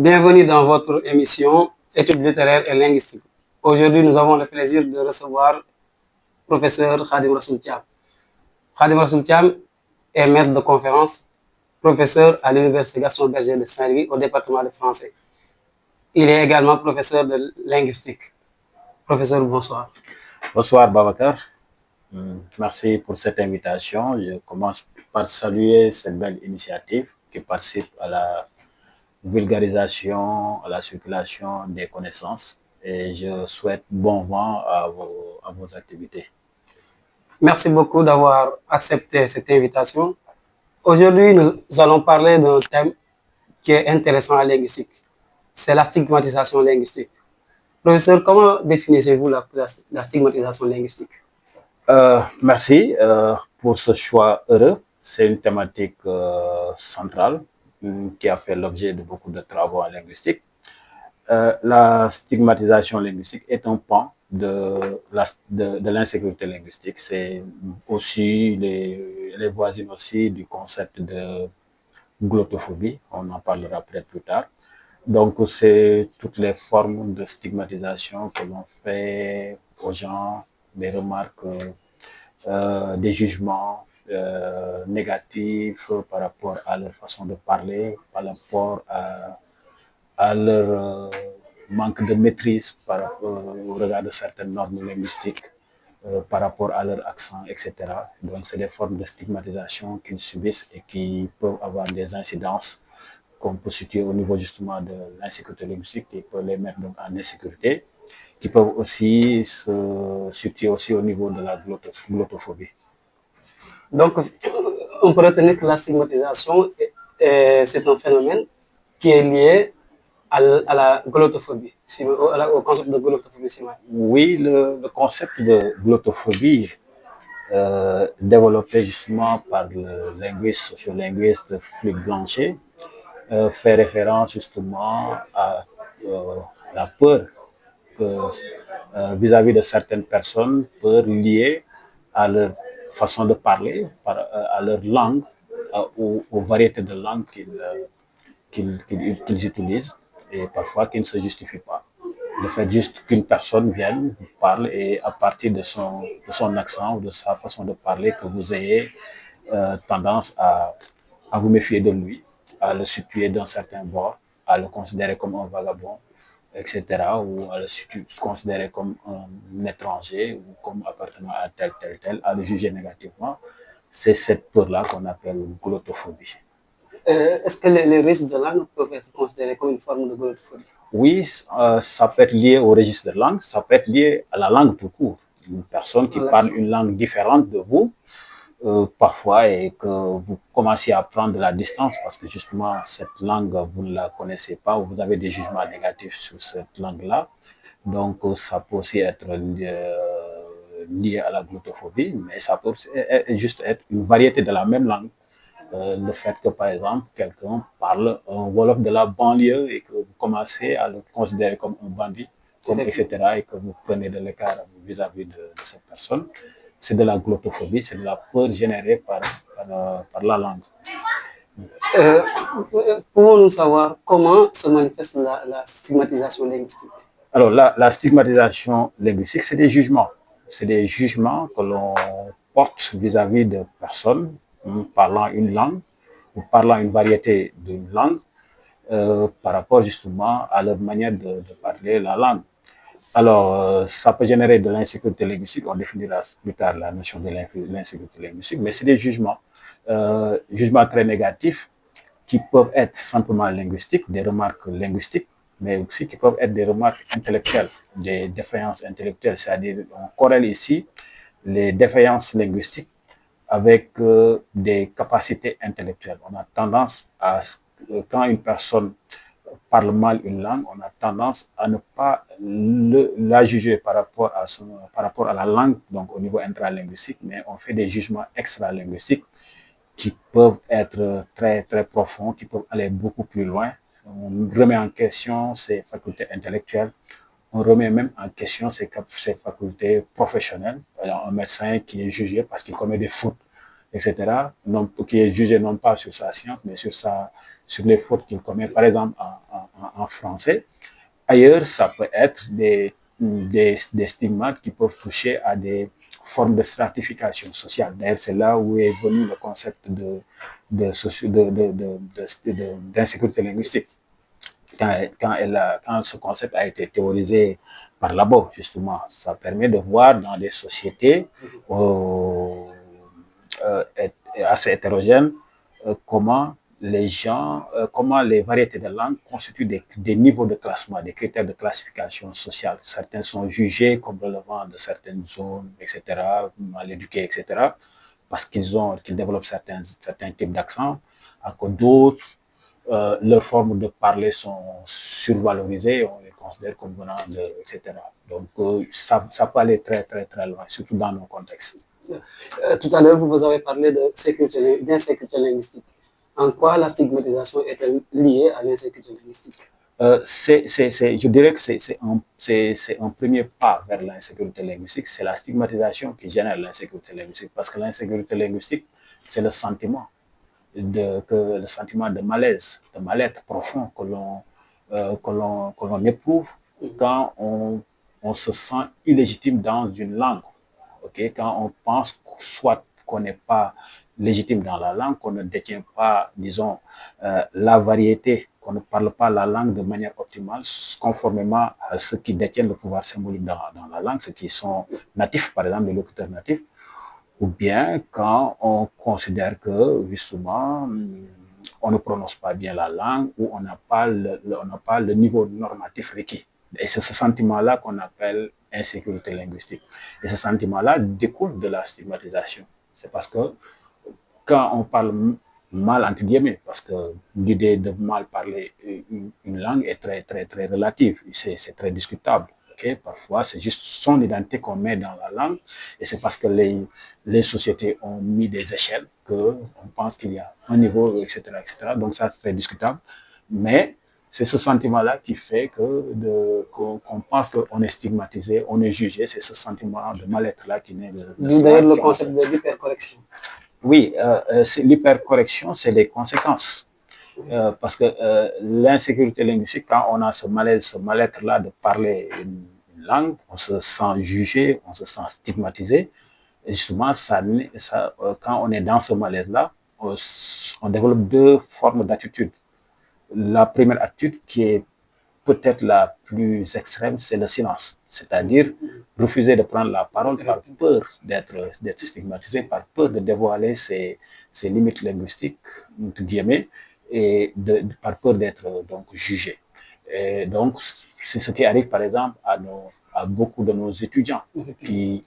Bienvenue dans votre émission Études littéraires et linguistiques. Aujourd'hui, nous avons le plaisir de recevoir professeur Khadim Rassoul Thiam. Khadim Rassoul Thiam est maître de conférence, professeur à l'Université Gaston Berger de Saint-Louis au département de français. Il est également professeur de linguistique. Professeur, bonsoir. Bonsoir Babacar. Merci pour cette invitation. Je commence par saluer cette belle initiative qui participe à la vulgarisation, à la circulation des connaissances et je souhaite bon vent à vos activités. Merci beaucoup d'avoir accepté cette invitation. Aujourd'hui, nous allons parler d'un thème qui est intéressant à la linguistique. C'est la stigmatisation linguistique. Professeur, comment définissez-vous la stigmatisation linguistique? Merci pour ce choix heureux. C'est une thématique centrale qui a fait l'objet de beaucoup de travaux en linguistique. La stigmatisation linguistique est un pan de l'insécurité linguistique. C'est aussi les voisines aussi du concept de glottophobie. On en parlera peut-être plus tard. Donc, c'est toutes les formes de stigmatisation que l'on fait aux gens, des remarques, des jugements négatifs par rapport à leur façon de parler, par rapport à leur manque de maîtrise au regard de certaines normes linguistiques, par rapport à leur accent, etc. Donc, c'est des formes de stigmatisation qu'ils subissent et qui peuvent avoir des incidences qu'on peut situer au niveau justement de l'insécurité linguistique, qui peut les mettre donc en insécurité, qui peuvent aussi se situer aussi au niveau de la glottophobie. Donc, on peut retenir que la stigmatisation, c'est un phénomène qui est lié à la glottophobie, au concept de glottophobie. Oui, le concept de glottophobie, développé justement par le linguiste, sociolinguiste Fluc Blanchet, fait référence justement à la peur que vis-à-vis de certaines personnes, peur liée à leur façon de parler, à leur langue, aux variétés de langues qu'ils utilisent et parfois qui ne se justifient pas. Le fait juste qu'une personne vienne, vous parle et à partir de son accent ou de sa façon de parler, que vous ayez tendance à vous méfier de lui, à le situer d'un certain bord, à le considérer comme un vagabond, etc., ou à le considérer comme un étranger ou comme appartenant à tel, à le juger négativement. C'est cette peur-là qu'on appelle glottophobie. Est-ce que les risques de langue peuvent être considérés comme une forme de glottophobie? Oui, ça peut être lié au registre de langue, ça peut être lié à la langue tout court. Une personne qui parle une langue différente de vous, parfois, et que vous commencez à prendre de la distance parce que justement, cette langue, vous ne la connaissez pas ou vous avez des jugements négatifs sur cette langue-là. Donc, ça peut aussi être lié à la glottophobie, mais ça peut juste être une variété de la même langue. Le fait que, par exemple, quelqu'un parle un Wolof de la banlieue et que vous commencez à le considérer comme un bandit, etc., et que vous prenez de l'écart vis-à-vis de cette personne, c'est de la glottophobie, c'est de la peur générée par la langue. Pouvons-nous savoir comment se manifeste la stigmatisation linguistique? Alors, la stigmatisation linguistique, c'est des jugements. C'est des jugements que l'on porte vis-à-vis de personnes parlant une langue ou parlant une variété d'une langue par rapport justement à leur manière de parler la langue. Alors, ça peut générer de l'insécurité linguistique, on définira plus tard la notion de l'insécurité linguistique, mais c'est des jugements, jugements très négatifs qui peuvent être simplement linguistiques, des remarques linguistiques, mais aussi qui peuvent être des remarques intellectuelles, des défaillances intellectuelles, c'est-à-dire on corrèle ici les défaillances linguistiques avec des capacités intellectuelles. On a tendance à, quand une personne parle mal une langue, on a tendance à ne pas la juger par rapport à la langue, donc au niveau intralinguistique, mais on fait des jugements extralinguistiques qui peuvent être très, très profonds, qui peuvent aller beaucoup plus loin. On remet en question ses facultés intellectuelles, on remet même en question ses facultés professionnelles. Un médecin qui est jugé parce qu'il commet des fautes, etc., qui est jugé non pas sur sa science, mais sur les fautes qu'il commet, par exemple en français. Ailleurs, ça peut être des stigmates qui peuvent toucher à des formes de stratification sociale. D'ailleurs, c'est là où est venu le concept d'insécurité linguistique. Quand ce concept a été théorisé par Labo, justement, ça permet de voir dans des sociétés assez hétérogènes comment comment les variétés de langues constituent des niveaux de classement, des critères de classification sociale. Certains sont jugés comme relevant de certaines zones, etc., mal éduqués, etc., parce qu'ils développent certains types d'accents, alors que d'autres, leurs formes de parler sont survalorisées, on les considère comme venant de, etc. Donc, ça peut aller très, très, très loin, surtout dans nos contextes. Tout à l'heure, vous avez parlé d'insécurité linguistique. En quoi la stigmatisation est-elle liée à l'insécurité linguistique? Je dirais que c'est un premier pas vers l'insécurité linguistique, c'est la stigmatisation qui génère l'insécurité linguistique, parce que l'insécurité linguistique, c'est le sentiment le sentiment de malaise, de mal-être profond que l'on éprouve quand on se sent illégitime dans une langue. Okay? Quand on pense soit qu'on n'est pas légitime dans la langue, qu'on ne détient pas, disons, la variété, qu'on ne parle pas la langue de manière optimale, conformément à ceux qui détiennent le pouvoir symbolique dans la langue, ceux qui sont natifs, par exemple, les locuteurs natifs, ou bien quand on considère que, justement, on ne prononce pas bien la langue ou on n'a pas le niveau normatif requis. Et c'est ce sentiment-là qu'on appelle insécurité linguistique. Et ce sentiment-là découle de la stigmatisation. C'est parce que quand on parle mal, entre guillemets, parce que l'idée de mal parler une langue est très, très, très relative. C'est très discutable. Okay? Parfois, c'est juste son identité qu'on met dans la langue. Et c'est parce que les sociétés ont mis des échelles qu'on pense qu'il y a un niveau, etc., etc. Donc, ça, c'est très discutable. Mais c'est ce sentiment-là qui fait qu'on pense qu'on est stigmatisé, on est jugé. C'est ce sentiment de mal-être-là qui naît de d'ailleurs le concept de l'hypercorrection. Oui, l'hypercorrection, c'est les conséquences. Parce que l'insécurité linguistique, quand on a ce malaise, ce mal-être-là de parler une langue, on se sent jugé, on se sent stigmatisé. Et justement, quand on est dans ce malaise-là, on développe deux formes d'attitude. La première attitude, qui est peut-être la plus extrême, c'est le silence. C'est-à-dire refuser de prendre la parole par peur d'être stigmatisé, par peur de dévoiler ses limites linguistiques, entre guillemets, et par peur d'être donc jugé. Et donc, c'est ce qui arrive, par exemple, à beaucoup de nos étudiants qui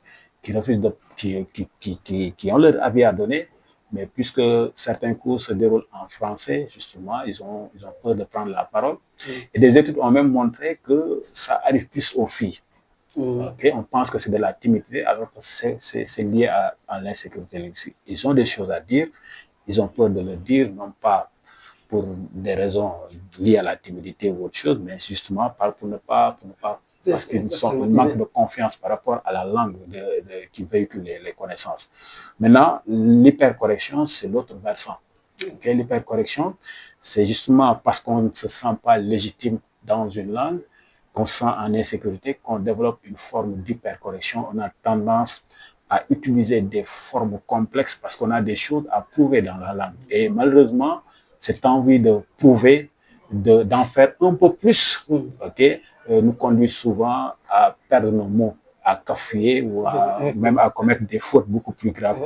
refusent qui ont leur avis à donner, mais puisque certains cours se déroulent en français, justement, ils ont peur de prendre la parole. Et des études ont même montré que ça arrive plus aux filles. Okay? On pense que c'est de la timidité, alors que c'est lié à l'insécurité linguistique. Ils ont des choses à dire, ils ont peur de le dire, non pas pour des raisons liées à la timidité ou autre chose, mais justement pour ne pas parce qu'ils manquent de confiance par rapport à la langue qui véhicule les connaissances. Maintenant, l'hypercorrection, c'est l'autre versant. Okay? L'hypercorrection, c'est justement parce qu'on ne se sent pas légitime dans une langue, qu'on se sent en insécurité, qu'on développe une forme d'hypercorrection. On a tendance à utiliser des formes complexes parce qu'on a des choses à prouver dans la langue. Et malheureusement, cette envie de prouver, d'en faire un peu plus, okay, nous conduit souvent à perdre nos mots, à cafouiller ou même à commettre des fautes beaucoup plus graves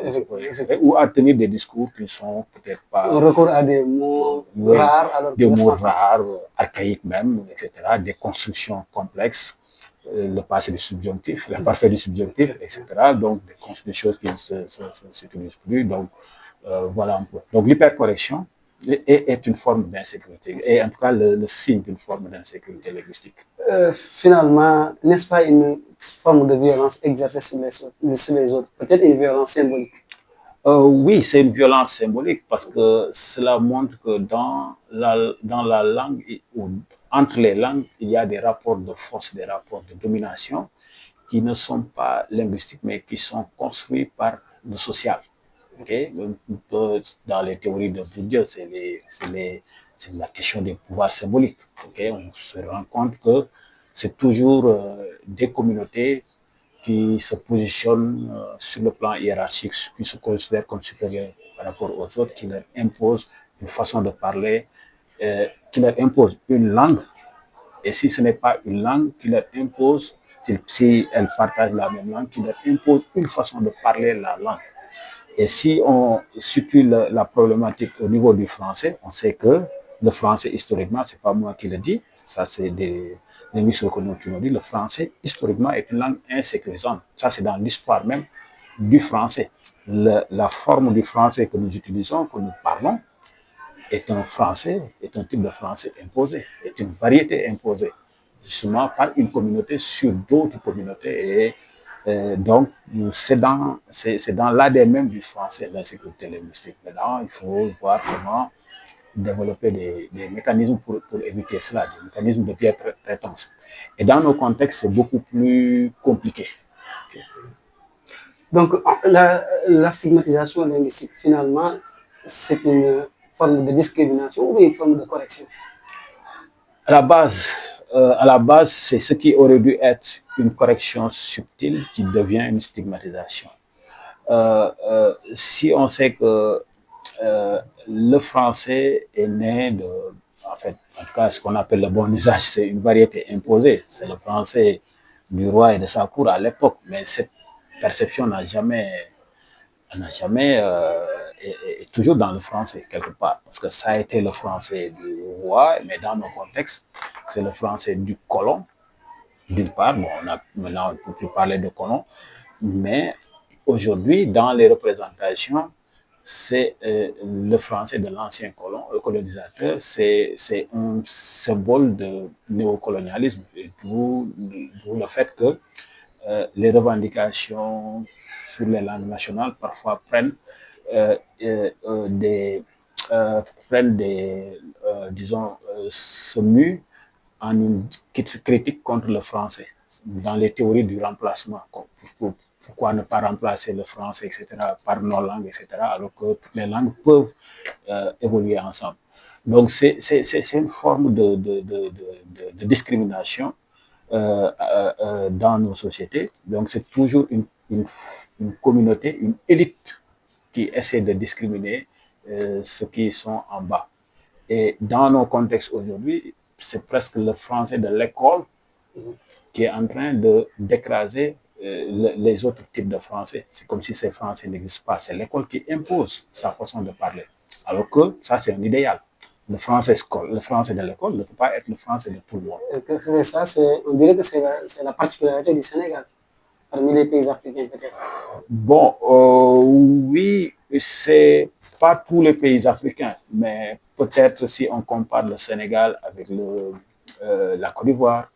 ou à tenir des discours qui ne sont peut-être pas... On recourt à des mots rares, alors des mots rares, archaïques même, etc., des constructions complexes, le passé du subjonctif, l'imparfait du subjonctif, etc., donc des choses qui ne s'utilisent plus. Donc, voilà un peu. Donc, l'hypercorrection est une forme d'insécurité, et en tout cas le signe d'une forme d'insécurité linguistique. Finalement, n'est-ce pas une forme de violence exercée sur les autres, peut-être une violence symbolique? Oui, c'est une violence symbolique parce que cela montre que dans la langue, ou entre les langues, il y a des rapports de force, des rapports de domination qui ne sont pas linguistiques, mais qui sont construits par le social. Okay? Dans les théories de Bourdieu, c'est c'est la question des pouvoirs symboliques. Okay? On se rend compte que c'est toujours des communautés qui se positionnent sur le plan hiérarchique, qui se considèrent comme supérieurs par rapport aux autres, qui leur imposent une façon de parler, qui leur imposent une langue, et si ce n'est pas une langue, qui leur impose, si elles partagent la même langue, qui leur impose une façon de parler la langue. Et si on situe la problématique au niveau du français, on sait que le français, historiquement, c'est pas moi qui le dis, ça c'est des linguistes qui nous dit, le français, historiquement, est une langue insécurisante. Ça, c'est dans l'histoire même du français. La forme du français que nous utilisons, que nous parlons, est un français, est un type de français imposé, est une variété imposée, justement par une communauté sur d'autres communautés. Et donc, c'est dans l'ADN même du français, l'insécurité linguistique. Maintenant, il faut voir comment développer des mécanismes pour éviter cela, des mécanismes de bientraitance. Et dans nos contextes, c'est beaucoup plus compliqué. Okay. Donc, la stigmatisation linguistique, finalement, c'est une forme de discrimination ou une forme de correction? À la base, c'est ce qui aurait dû être une correction subtile qui devient une stigmatisation. Si on sait que le français est né de, en fait, en tout cas, ce qu'on appelle le bon usage, c'est une variété imposée. C'est le français du roi et de sa cour à l'époque, mais cette perception n'a jamais est toujours dans le français quelque part, parce que ça a été le français du roi, mais dans nos contextes, c'est le français du colon, d'une part. Bon, maintenant, on ne peut plus parler de colon, mais aujourd'hui, dans les représentations, c'est le français de l'ancien colonisateur, c'est un symbole de néocolonialisme, d'où le fait que les revendications sur les langues nationales parfois prennent se muent en une critique contre le français dans les théories du remplacement. Pourquoi ne pas remplacer le français, etc., par nos langues, etc., alors que toutes les langues peuvent évoluer ensemble. Donc, c'est une forme de discrimination dans nos sociétés. Donc, c'est toujours une communauté, une élite qui essaie de discriminer ceux qui sont en bas. Et dans nos contextes aujourd'hui, c'est presque le français de l'école qui est en train d'écraser les autres types de français. C'est comme si ces français n'existent pas. C'est l'école qui impose sa façon de parler. Alors que ça, c'est un idéal. Le français de l'école ne peut pas être le français de tout le monde. C'est ça, on dirait que c'est la particularité du Sénégal, parmi les pays africains peut-être. Bon, oui, c'est pas tous les pays africains, mais peut-être si on compare le Sénégal avec la Côte d'Ivoire,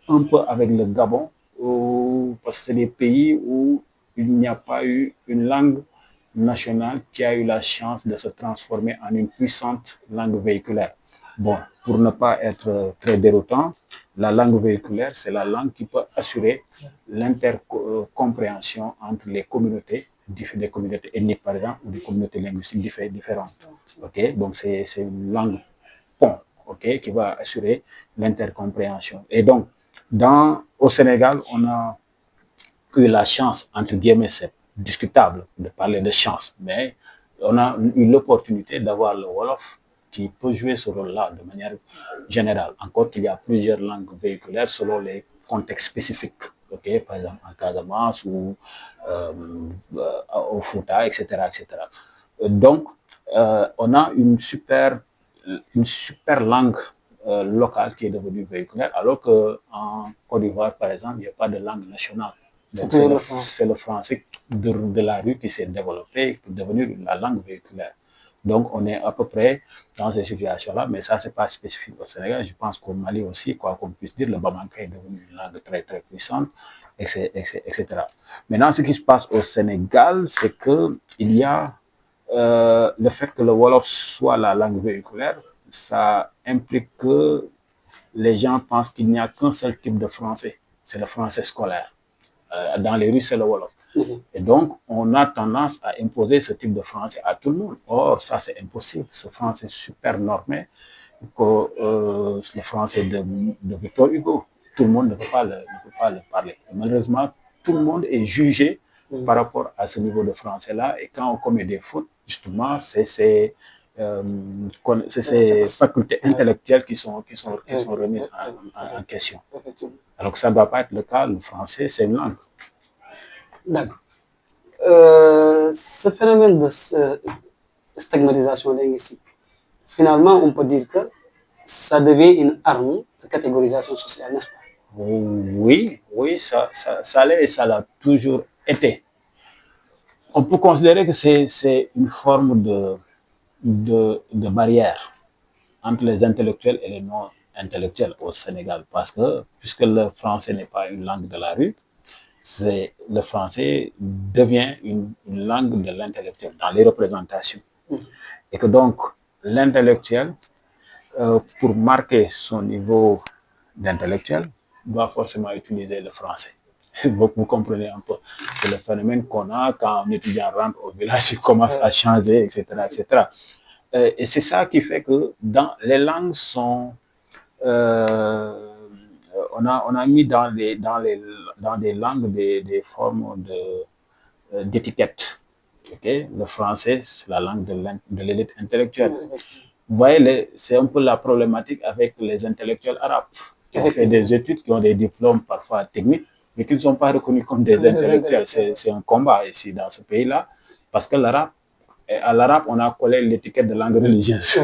un peu avec le Gabon, parce que c'est des pays où il n'y a pas eu une langue nationale qui a eu la chance de se transformer en une puissante langue véhiculaire. Bon, pour ne pas être très déroutant, la langue véhiculaire, c'est la langue qui peut assurer l'intercompréhension entre les communautés, des communautés ethniques par exemple, ou des communautés linguistiques différentes. Okay? Donc, c'est une langue pont, okay, qui va assurer l'intercompréhension. Et donc, au Sénégal, on a eu la chance, entre guillemets, c'est discutable de parler de chance, mais on a eu l'opportunité d'avoir le Wolof qui peut jouer ce rôle-là de manière générale. Encore qu'il y a plusieurs langues véhiculaires selon les contextes spécifiques. Okay? Par exemple, en Casamance ou au Fouta, etc., etc. Donc, on a une super langue locale qui est devenue véhiculaire, alors qu'en Côte d'Ivoire, par exemple, il n'y a pas de langue nationale. C'est le français de la rue qui s'est développé, qui est devenu la langue véhiculaire. Donc, on est à peu près dans ces situations-là, mais ça, c'est pas spécifique au Sénégal. Je pense qu'au Mali aussi, quoi qu'on puisse dire, le bamanka est devenu une langue très, très puissante, etc. Maintenant, ce qui se passe au Sénégal, c'est qu'il y a le fait que le Wolof soit la langue véhiculaire, ça implique que les gens pensent qu'il n'y a qu'un seul type de français, c'est le français scolaire. Dans les rues, c'est le Wolof. Et donc, on a tendance à imposer ce type de français à tout le monde. Or, ça, c'est impossible. Ce français super normé, que le français de Victor Hugo, tout le monde ne peut pas le parler. Et malheureusement, tout le monde est jugé par rapport à ce niveau de français-là. Et quand on commet des fautes, justement, c'est ces facultés intellectuelles qui sont remises en question. Alors que ça ne doit pas être le cas. Le français, c'est une langue. D'accord. Ce phénomène de stigmatisation linguistique, finalement, on peut dire que ça devient une arme de catégorisation sociale, n'est-ce pas? Oui, ça l'est et ça l'a toujours été. On peut considérer que c'est une forme de barrière entre les intellectuels et les non-intellectuels au Sénégal, parce que puisque le français n'est pas une langue de la rue, le français devient une langue de l'intellectuel dans les représentations. Et que donc, l'intellectuel, pour marquer son niveau d'intellectuel, doit forcément utiliser le français. Vous comprenez un peu. C'est le phénomène qu'on a quand un étudiant rentre au village, il commence à changer, etc. etc. Et c'est ça qui fait que dans les langues sont... on a mis dans des langues des formes d'étiquettes. Okay? Le français, c'est la langue de l'élite intellectuelle. Vous voyez, c'est un peu la problématique avec les intellectuels arabes. Qui ont fait des études, qui ont des diplômes parfois techniques, mais qui ne sont pas reconnus comme des intellectuels. C'est un combat ici dans ce pays-là, parce que à l'arabe, on a collé l'étiquette de langue religieuse.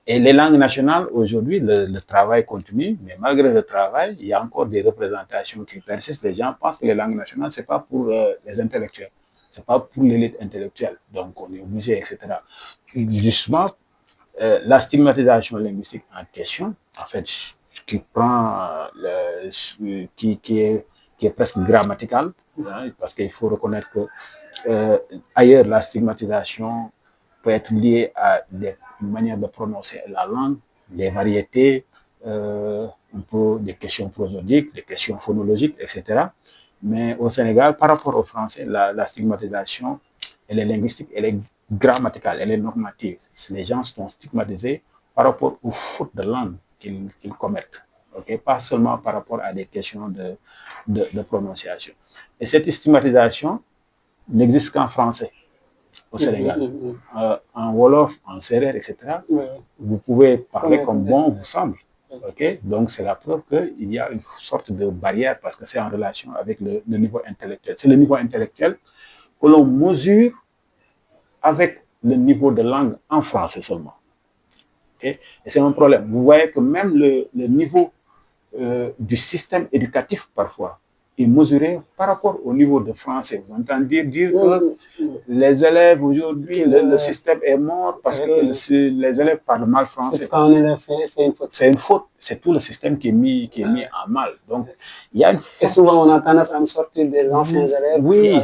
Et les langues nationales, aujourd'hui, le travail continue, mais malgré le travail, il y a encore des représentations qui persistent. Les gens pensent que les langues nationales, ce n'est pas pour les intellectuels, ce n'est pas pour l'élite intellectuelle. Donc, on est obligé, etc. Justement, la stigmatisation linguistique en question, en fait, qui est presque grammatical, hein, parce qu'il faut reconnaître que ailleurs, la stigmatisation peut être liée à des manières de prononcer la langue, des variétés, un peu des questions prosodiques, des questions phonologiques, etc. Mais au Sénégal, par rapport au français, la stigmatisation, elle est linguistique, elle est grammaticale, elle est normative. Les gens sont stigmatisés par rapport aux fautes de langue qu'ils commettent. Okay? Pas seulement par rapport à des questions de prononciation. Et cette stigmatisation n'existe qu'en français au Sénégal. En Wolof, en Sérère, etc., vous pouvez parler comme bon vous semble. Okay? Donc, c'est la preuve qu'il y a une sorte de barrière parce que c'est en relation avec le niveau intellectuel. C'est le niveau intellectuel que l'on mesure avec le niveau de langue en français seulement. Okay? Et c'est un problème. Vous voyez que même le niveau du système éducatif, parfois, est mesuré par rapport au niveau de français. Vous entendez dire que les élèves aujourd'hui, le système est mort parce que les élèves parlent mal français. Quand un élève fait une faute. C'est une faute. C'est tout le système qui est mis en mal. Donc, il y a une faute. Et souvent, on a tendance à me sortir des anciens élèves. Oui,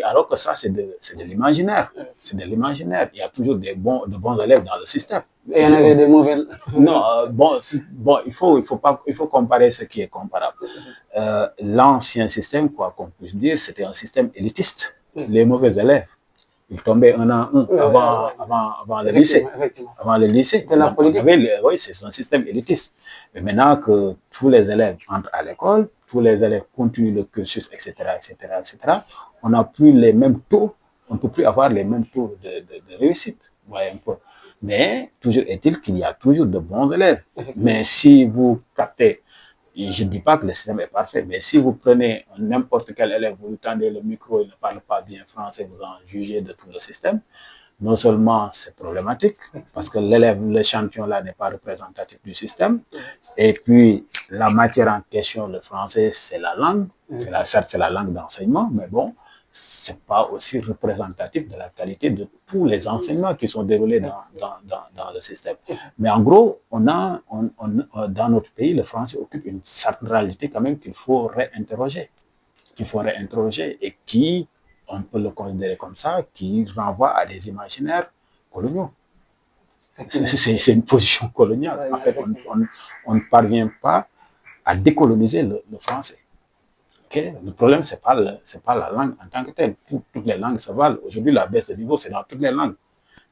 alors que ça, c'est de l'imaginaire. C'est de l'imaginaire. Il y a toujours de bons élèves dans le système. Et il y en avait des mauvais. Non, il faut comparer ce qui est comparable. L'ancien système, quoi qu'on puisse dire, c'était un système élitiste. Les mauvais élèves, ils tombaient un à un avant le lycée. Avant le lycée. C'était la politique. Oui, c'est un système élitiste. Mais maintenant que tous les élèves entrent à l'école, tous les élèves continuent le cursus, etc., on n'a plus les mêmes taux, on ne peut plus avoir les mêmes taux de réussite. Ouais, un peu. Mais toujours est-il qu'il y a toujours de bons élèves. Mais si vous captez, je ne dis pas que le système est parfait, mais si vous prenez n'importe quel élève, vous lui tendez le micro, il ne parle pas bien français, vous en jugez de tout le système, non seulement c'est problématique, parce que l'élève, le champion là n'est pas représentatif du système, et puis la matière en question, le français, c'est la langue, certes c'est la langue d'enseignement, mais bon, c'est pas aussi représentatif de la qualité de tous les enseignements qui sont déroulés dans le système. Mais en gros, dans notre pays, le français occupe une centralité quand même qu'il faut réinterroger. Et qui, on peut le considérer comme ça, qui renvoie à des imaginaires coloniaux. C'est une position coloniale. En fait, on ne parvient pas à décoloniser le français. Okay? Le problème, c'est pas la langue en tant que telle. Toutes les langues se valent. Aujourd'hui, la baisse de niveau, c'est dans toutes les langues.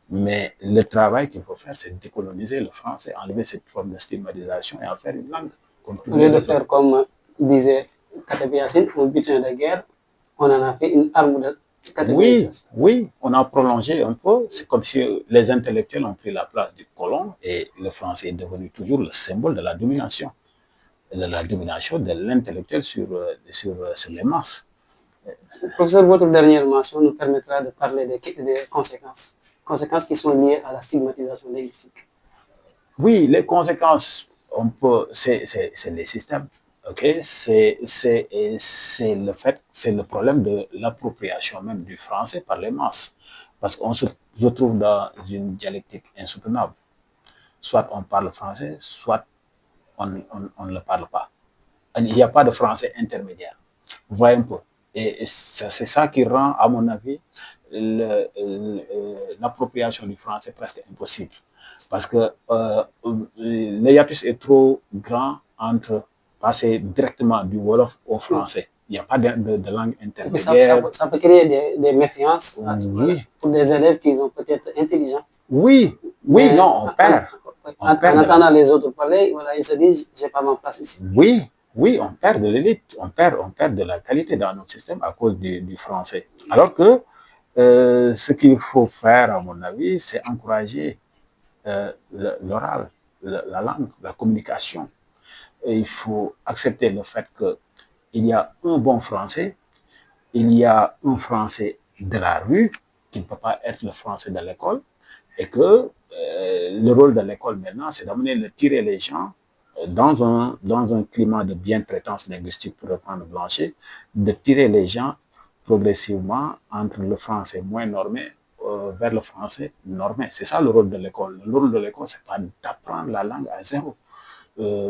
Mais le travail qu'il faut faire, c'est décoloniser le français, enlever cette forme de stigmatisation et en faire une langue. Comme Au lieu de faire comme disait Katabi Yassine, un butin de guerre, on en a fait une arme de catégorisation. Oui, on a prolongé un peu. C'est comme si les intellectuels ont pris la place du colon et le français est devenu toujours le symbole de la domination de l'intellectuel sur les masses. Professeur, votre dernière mention nous permettra de parler des conséquences. Conséquences qui sont liées à la stigmatisation linguistique. Oui, les conséquences, c'est les systèmes. Okay? C'est le problème de l'appropriation même du français par les masses. Parce qu'on se retrouve dans une dialectique insoutenable. Soit on parle français, soit on ne le parle pas. Il n'y a pas de français intermédiaire. Vous voyez un peu. Et c'est ça qui rend, à mon avis, l'appropriation du français presque impossible. Parce que le hiatus est trop grand entre passer directement du Wolof au français. Il n'y a pas de langue intermédiaire. Ça peut créer des méfiances pour des élèves qui sont peut-être intelligents. Oui, non, on perd. En entendant les autres parler, voilà, ils se disent, j'ai pas ma place ici. Oui, on perd de l'élite, on perd de la qualité dans notre système à cause du français. Alors que ce qu'il faut faire, à mon avis, c'est encourager l'oral, la langue, la communication. Et il faut accepter le fait qu'il y a un bon français, il y a un français de la rue, qui ne peut pas être le français de l'école, et que le rôle de l'école maintenant, c'est d'amener, tirer les gens dans un climat de bientraitance linguistique, pour reprendre Blanchet, de tirer les gens progressivement entre le français moins normé vers le français normé. C'est ça le rôle de l'école. Le rôle de l'école, c'est pas d'apprendre la langue à zéro.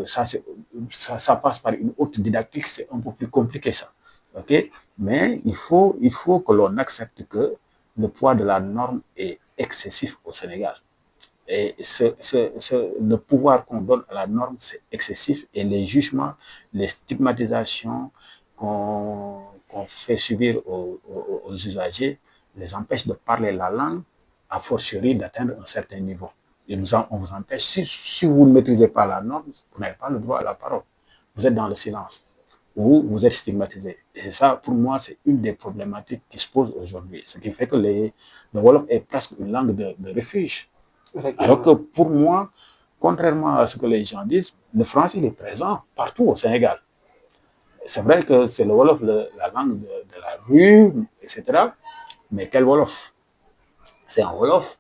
Ça passe par une haute didactique, c'est un peu plus compliqué ça. Okay? Mais il faut que l'on accepte que le poids de la norme est excessif au Sénégal. Et le pouvoir qu'on donne à la norme, c'est excessif. Et les jugements, les stigmatisations qu'on fait subir aux usagers les empêchent de parler la langue, a fortiori d'atteindre un certain niveau. Et on vous empêche, si vous ne maîtrisez pas la norme, vous n'avez pas le droit à la parole. Vous êtes dans le silence ou vous êtes stigmatisé. Et c'est ça, pour moi, c'est une des problématiques qui se posent aujourd'hui. Ce qui fait que le Wolof est presque une langue de refuge. Alors que pour moi, contrairement à ce que les gens disent, le français il est présent partout au Sénégal. C'est vrai que c'est le Wolof, la langue de la rue, etc. Mais quel Wolof? C'est un Wolof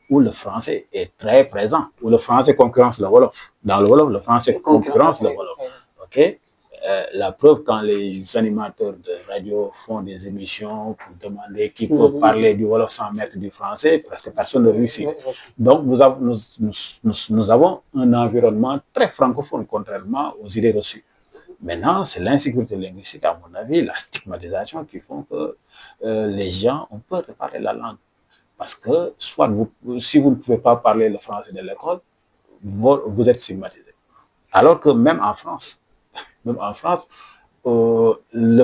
où le français est très présent, où le français concurrence le Wolof. Dans le Wolof, le français concurrence le Wolof. Okay? La preuve, quand les animateurs de radio font des émissions pour demander qui peut parler du Wolof sans mettre du français, presque personne ne réussit. Donc, nous avons un environnement très francophone, contrairement aux idées reçues. Maintenant, c'est l'insécurité linguistique, à mon avis, la stigmatisation qui font que les gens ont peur de parler la langue. Parce que, si vous ne pouvez pas parler le français de l'école, vous êtes stigmatisé. Alors que même en France, le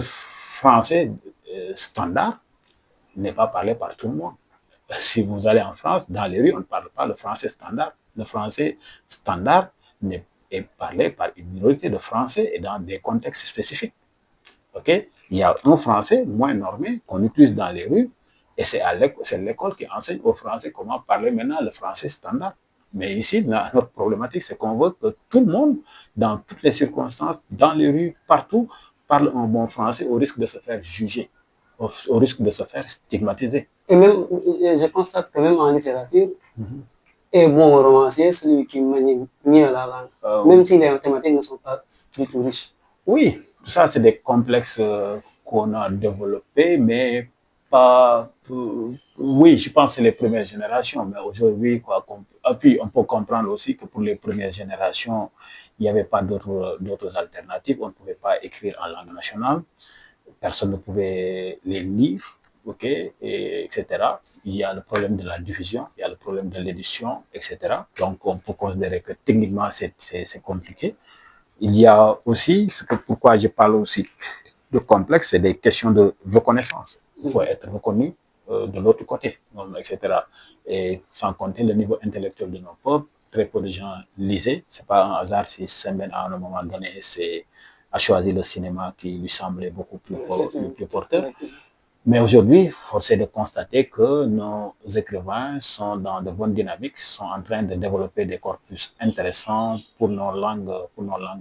français standard n'est pas parlé par tout le monde. Si vous allez en France, dans les rues, on ne parle pas le français standard. Le français standard est parlé par une minorité de Français et dans des contextes spécifiques. Okay? Il y a un français moins normé qu'on utilise dans les rues et c'est l'école qui enseigne aux Français comment parler maintenant le français standard. Mais ici, notre problématique, c'est qu'on veut que tout le monde, dans toutes les circonstances, dans les rues, partout, parle un bon français au risque de se faire juger, au risque de se faire stigmatiser. Et même, je constate que même en littérature, et bon romancier, celui qui manie mieux la langue, même si les thématiques ne sont pas du tout riches. Oui, ça, c'est des complexes qu'on a développés, mais pas. Oui, je pense que c'est les premières générations, mais aujourd'hui, puis on peut comprendre aussi que pour les premières générations, il n'y avait pas d'autres alternatives. On ne pouvait pas écrire en langue nationale. Personne ne pouvait les lire, etc. Il y a le problème de la diffusion, il y a le problème de l'édition, etc. Donc, on peut considérer que techniquement, c'est compliqué. Il y a aussi, pourquoi je parle aussi plus complexe, c'est des questions de reconnaissance. Il faut être reconnu de l'autre côté, etc. Et sans compter le niveau intellectuel de nos peuples, très peu de gens lisaient. Ce n'est pas un hasard si Sembène, à un moment donné, a choisi le cinéma qui lui semblait beaucoup plus porteur. Mais aujourd'hui, force est de constater que nos écrivains sont dans de bonnes dynamiques, sont en train de développer des corpus intéressants pour nos langues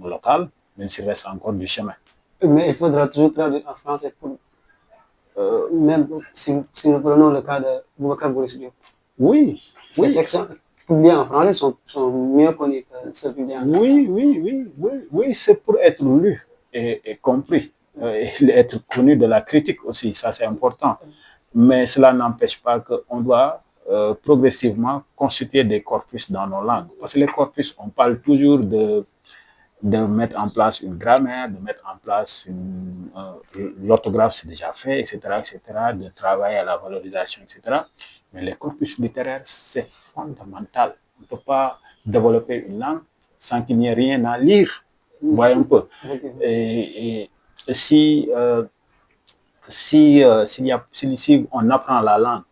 locales, même s'il reste encore du chemin. Mais il faudra toujours traduire en français pour, même si nous prenons le cas de Boubacar Boris Diop. Oui, ces textes publiés en français sont mieux connus que ceux publiés en oui, c'est pour être lu et compris. Et être connu de la critique aussi, ça c'est important. Mais cela n'empêche pas qu'on doit progressivement constituer des corpus dans nos langues. Parce que les corpus, on parle toujours de mettre en place une grammaire, de mettre en place l'orthographe, c'est déjà fait, etc., de travailler à la valorisation, etc. Mais les corpus littéraires, c'est fondamental. On ne peut pas développer une langue sans qu'il n'y ait rien à lire. Vous voyez un peu. Et si on apprend la langue,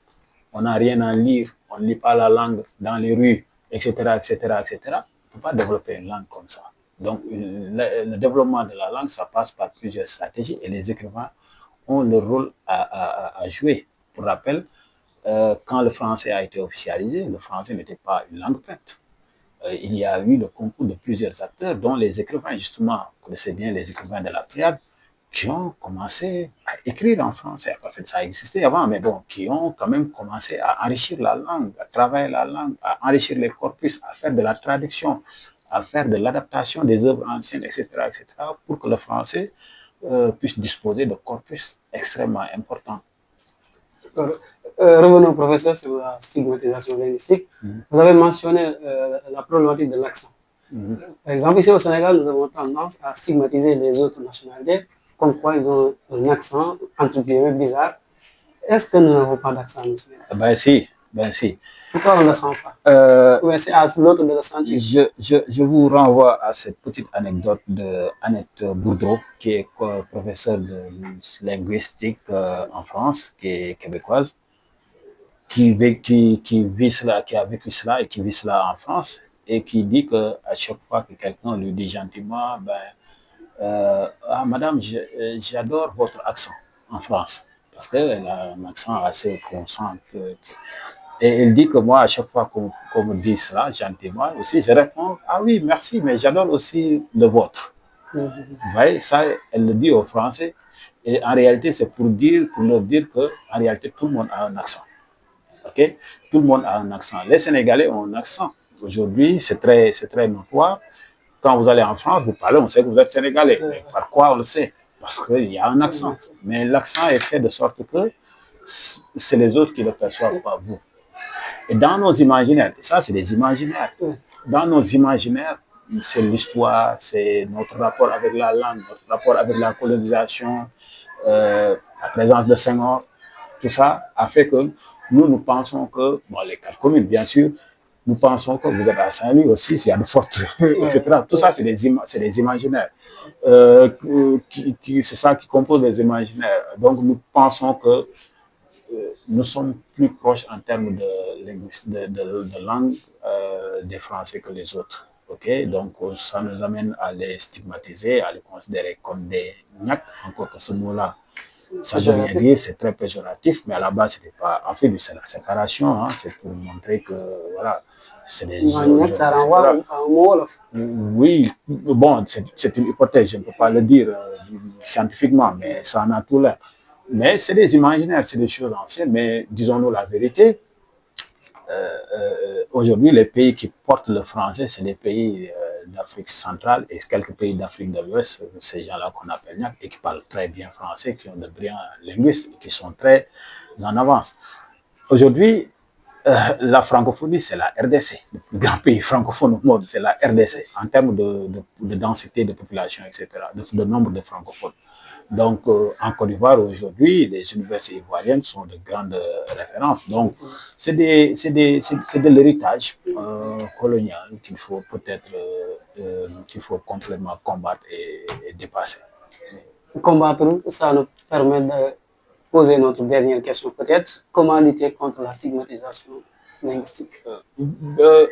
on n'a rien à lire, on ne lit pas la langue dans les rues, etc., on ne peut pas développer une langue comme ça. Donc, le développement de la langue, ça passe par plusieurs stratégies et les écrivains ont leur rôle à jouer. Pour rappel, quand le français a été officialisé, le français n'était pas une langue prête. Il y a eu le concours de plusieurs acteurs, dont les écrivains, justement, vous connaissez bien les écrivains de la Pléiade, qui ont commencé à écrire en français. En fait, ça existait avant, mais bon, qui ont quand même commencé à enrichir la langue, à travailler la langue, à enrichir les corpus, à faire de la traduction, à faire de l'adaptation des œuvres anciennes, etc., pour que le français puisse disposer de corpus extrêmement importants. Revenons, professeur, sur la stigmatisation linguistique. Vous avez mentionné la problématique de l'accent. Par exemple, ici au Sénégal, nous avons tendance à stigmatiser les autres nationalités, comme quoi ils ont un accent, entre guillemets, bizarre. Est-ce que nous n'avons pas d'accent au Sénégal? Ben si. Pourquoi on ne le sent pas? Ou c'est à l'autre de le sentir? Je vous renvoie à cette petite anecdote de Annette Boudreau, qui est professeure de linguistique en France, qui est québécoise, qui vit cela, qui a vécu cela et qui vit cela en France, et qui dit qu'à chaque fois que quelqu'un lui dit gentiment, madame, j'adore votre accent en France, parce qu'elle a un accent assez constant. Et elle dit que moi, à chaque fois qu'on me dit cela gentiment, aussi, je réponds, ah oui, merci, mais j'adore aussi le vôtre. Vous voyez, ça, elle le dit aux Français. Et en réalité, c'est pour leur dire que, en réalité, tout le monde a un accent. Ok? Tout le monde a un accent. Les Sénégalais ont un accent. Aujourd'hui, c'est très notoire. Quand vous allez en France, vous parlez, on sait que vous êtes Sénégalais. Mais par quoi on le sait? Parce qu'il y a un accent. Mais l'accent est fait de sorte que c'est les autres qui le perçoivent, pas vous. Et dans nos imaginaires, ça c'est des imaginaires, dans nos imaginaires, c'est l'histoire, c'est notre rapport avec la langue, notre rapport avec la colonisation, la présence de Senghor, tout ça a fait que nous pensons que, bon, les 4 communes bien sûr, nous pensons que vous êtes à Saint-Louis aussi, s'il y a de fortes, etc. Tout ça c'est des imaginaires. C'est ça qui compose les imaginaires. Donc nous pensons que nous sommes plus proches en termes de langue des Français que les autres. Okay? Donc, ça nous amène à les stigmatiser, à les considérer comme des gnacs, encore que ce mot-là, ça veut rien dire, c'est très péjoratif, mais à la base, c'était pas. En fait, c'est la séparation, hein, c'est pour montrer que, voilà, c'est des. Ça renvoie à un mot. Oui, bon, c'est une hypothèse, je ne peux pas le dire scientifiquement, mais ça en a tout l'air. Mais c'est des imaginaires, c'est des choses anciennes, mais disons-nous la vérité. Aujourd'hui, les pays qui portent le français, c'est les pays d'Afrique centrale et quelques pays d'Afrique de l'Ouest, ces gens-là qu'on appelle NAC, et qui parlent très bien français, qui ont de brillants linguistes et qui sont très en avance. Aujourd'hui, la francophonie, c'est la RDC. Le plus grand pays francophone au monde, c'est la RDC, en termes de densité de population, etc., de nombre de francophones. Donc, en Côte d'Ivoire, aujourd'hui, les universités ivoiriennes sont de grandes références. Donc, c'est de l'héritage colonial qu'il faut peut-être qu'il faut complètement combattre et dépasser. combattre, ça nous permet de poser notre dernière question peut-être. Comment lutter contre la stigmatisation linguistique?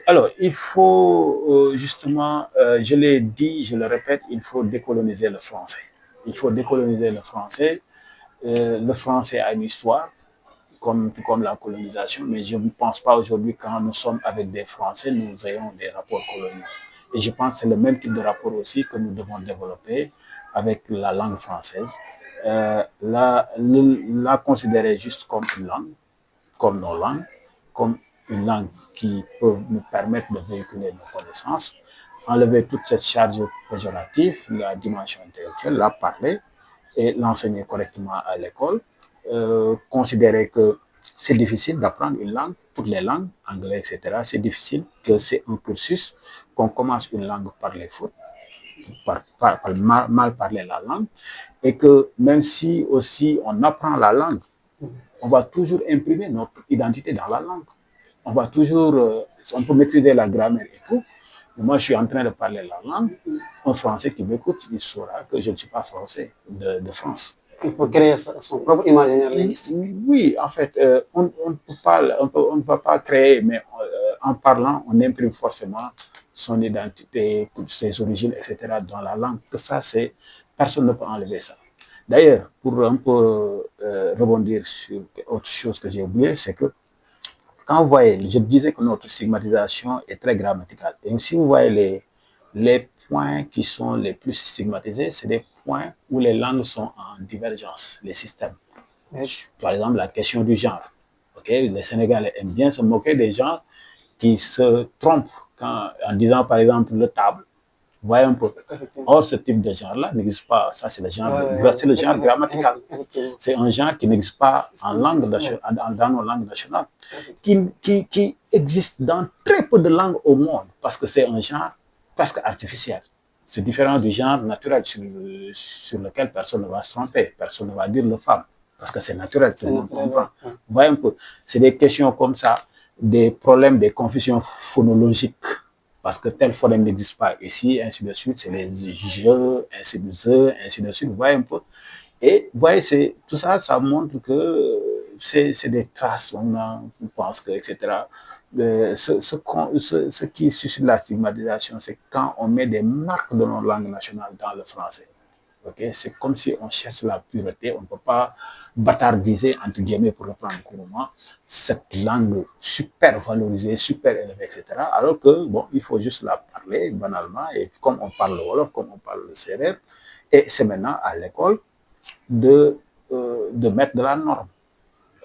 Alors, il faut justement, je l'ai dit, je le répète, il faut décoloniser le français. Il faut décoloniser le français. Le français a une histoire, comme la colonisation, mais je ne pense pas aujourd'hui quand nous sommes avec des Français, nous ayons des rapports coloniaux. Et je pense que c'est le même type de rapport aussi que nous devons développer avec la langue française. La considérer juste comme une langue, comme nos langues, comme une langue qui peut nous permettre de véhiculer nos connaissances, enlever toute cette charge péjorative, la dimension intellectuelle, la parler et l'enseigner correctement à l'école. Considérer que c'est difficile d'apprendre une langue, toutes les langues, anglais, etc. C'est difficile, que c'est un cursus, qu'on commence une langue par les fautes, par mal parler la langue, et que même si aussi on apprend la langue, on va toujours imprimer notre identité dans la langue. On va toujours, on peut maîtriser la grammaire et tout. Mais moi, je suis en train de parler la langue. Un Français qui m'écoute, il saura que je ne suis pas Français de France. Il faut créer son propre imaginaire linguistique. Oui, en fait, on ne peut pas créer, mais en parlant, on imprime forcément son identité, ses origines, etc. dans la langue. Que ça, c'est personne ne peut enlever ça. D'ailleurs, pour un peu rebondir sur autre chose que j'ai oublié, c'est que quand vous voyez, je disais que notre stigmatisation est très grammaticale. Et si vous voyez les points qui sont les plus stigmatisés, c'est des points où les langues sont en divergence, les systèmes. Par exemple, la question du genre. Okay? Les Sénégalais aiment bien se moquer des gens qui se trompent en disant, par exemple, le table. Vous voyez un peu. Or, ce type de genre-là n'existe pas. Ça, c'est le genre, c'est le genre grammatical. C'est un genre qui n'existe pas en langue dans nos langues nationales, qui existe dans très peu de langues au monde, parce que c'est un genre presque artificiel. C'est différent du genre naturel sur lequel personne ne va se tromper, personne ne va dire le femme, parce que c'est naturel, tout le monde comprend. Vous voyez un peu. C'est des questions comme ça, des problèmes, des confusions phonologiques. Parce que tel phonème n'existe pas ici, ainsi de suite, c'est les je, ainsi de suite, vous voyez un peu. Et vous voyez, tout ça, ça montre que c'est des traces, on pense que, etc. Ce qui suscite la stigmatisation, c'est quand on met des marques de nos langues nationales dans le français. Okay? C'est comme si on cherche la pureté, on ne peut pas bâtardiser, entre guillemets, pour reprendre couramment, cette langue super valorisée, super élevée, etc. Alors que, bon, il faut juste la parler banalement, et comme on parle le Wolof, comme on parle le Sérère, et c'est maintenant à l'école de mettre de la norme.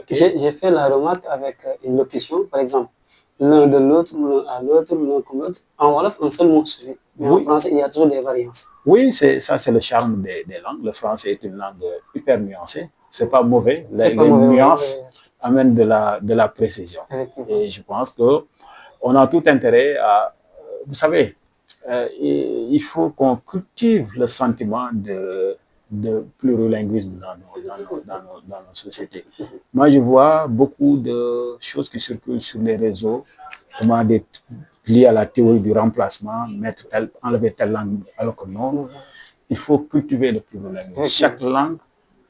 Okay? J'ai fait la remarque avec une locution, par exemple, l'un de l'autre, l'un à l'autre, l'un comme l'autre. En Wolof, un seul mot suffit. Mais oui. En français, il y a toujours des variances. Oui, ça, c'est le charme des langues. Le français est une langue hyper nuancée. C'est pas mauvais. Les nuances amènent de la précision. Et je pense qu'on a tout intérêt à... Vous savez, il faut qu'on cultive le sentiment de plurilinguisme dans nos sociétés. Moi, je vois beaucoup de choses qui circulent sur les réseaux, comment liées à la théorie du remplacement, enlever telle langue, alors que non, il faut cultiver le plurilinguisme. Chaque langue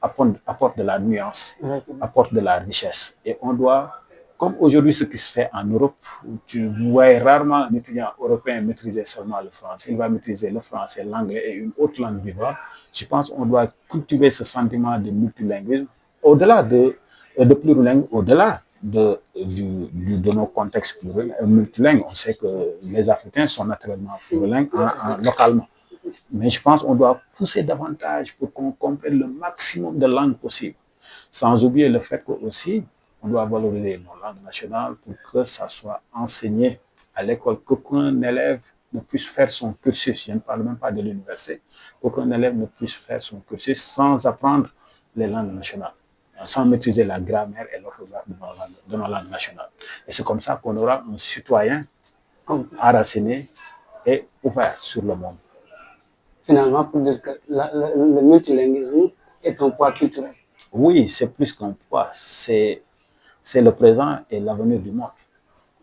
apporte de la nuance, apporte de la richesse. Et on doit, comme aujourd'hui ce qui se fait en Europe, tu vois rarement un étudiant européen maîtriser seulement le français. Il va maîtriser le français, l'anglais et une autre langue vivante. Je pense qu'on doit cultiver ce sentiment de multilinguisme au-delà de plurilingue, au-delà de nos contextes multilingues. On sait que les Africains sont naturellement plurilingues localement. Mais je pense qu'on doit pousser davantage pour qu'on comprenne le maximum de langues possibles. Sans oublier le fait qu'aussi, on doit valoriser nos langues nationales pour que ça soit enseigné à l'école, qu'aucun élève ne puisse faire son cursus, je ne parle même pas de l'université, qu'aucun élève ne puisse faire son cursus sans apprendre les langues nationales, sans maîtriser la grammaire et l'orthographe de nos langues nationales. Et c'est comme ça qu'on aura un citoyen enraciné et ouvert sur le monde. Finalement, pour dire que le multilinguisme est un poids culturel. Oui, c'est plus qu'un poids, c'est le présent et l'avenir du monde.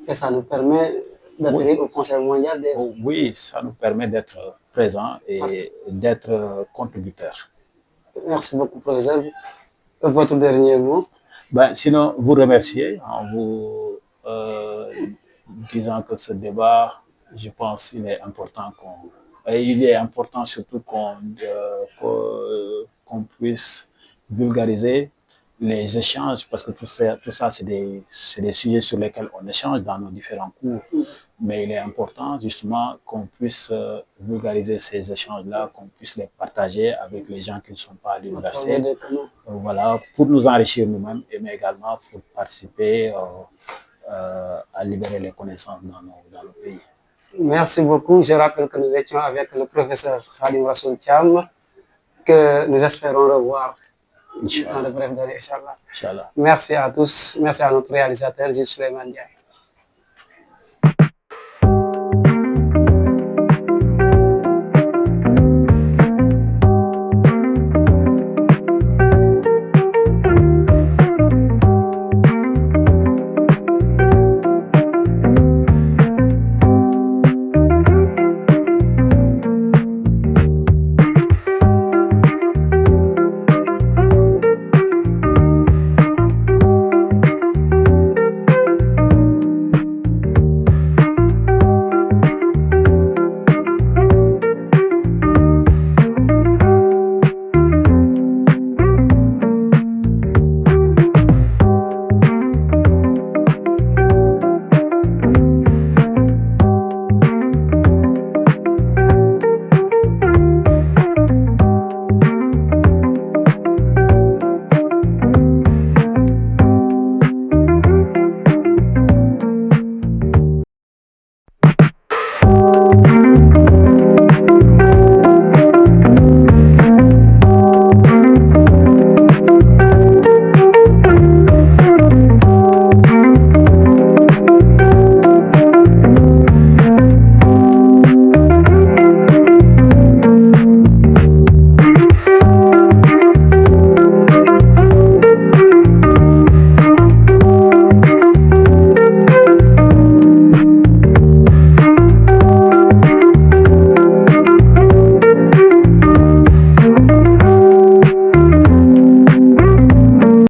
Et ça nous permet d'atterrir au Conseil mondial des... Oui, ça nous permet d'être présents et d'être contributeurs. Merci beaucoup, professeur. Votre dernier mot? Ben, sinon, vous remercier en vous disant que ce débat, je pense, il est important et il est important surtout qu'on puisse vulgariser les échanges, parce que tout ça c'est des sujets sur lesquels on échange dans nos différents cours. Mais il est important justement qu'on puisse vulgariser ces échanges-là, qu'on puisse les partager avec les gens qui ne sont pas à l'université. Voilà, pour nous enrichir nous-mêmes, mais également pour participer à libérer les connaissances dans le pays. Merci beaucoup. Je rappelle que nous étions avec le professeur Khadim Rassoul Thiam, que nous espérons revoir dans de brefs délais, Inch'Allah. Merci à tous. Merci à notre réalisateur, Gilles Souleymane Ndiaye.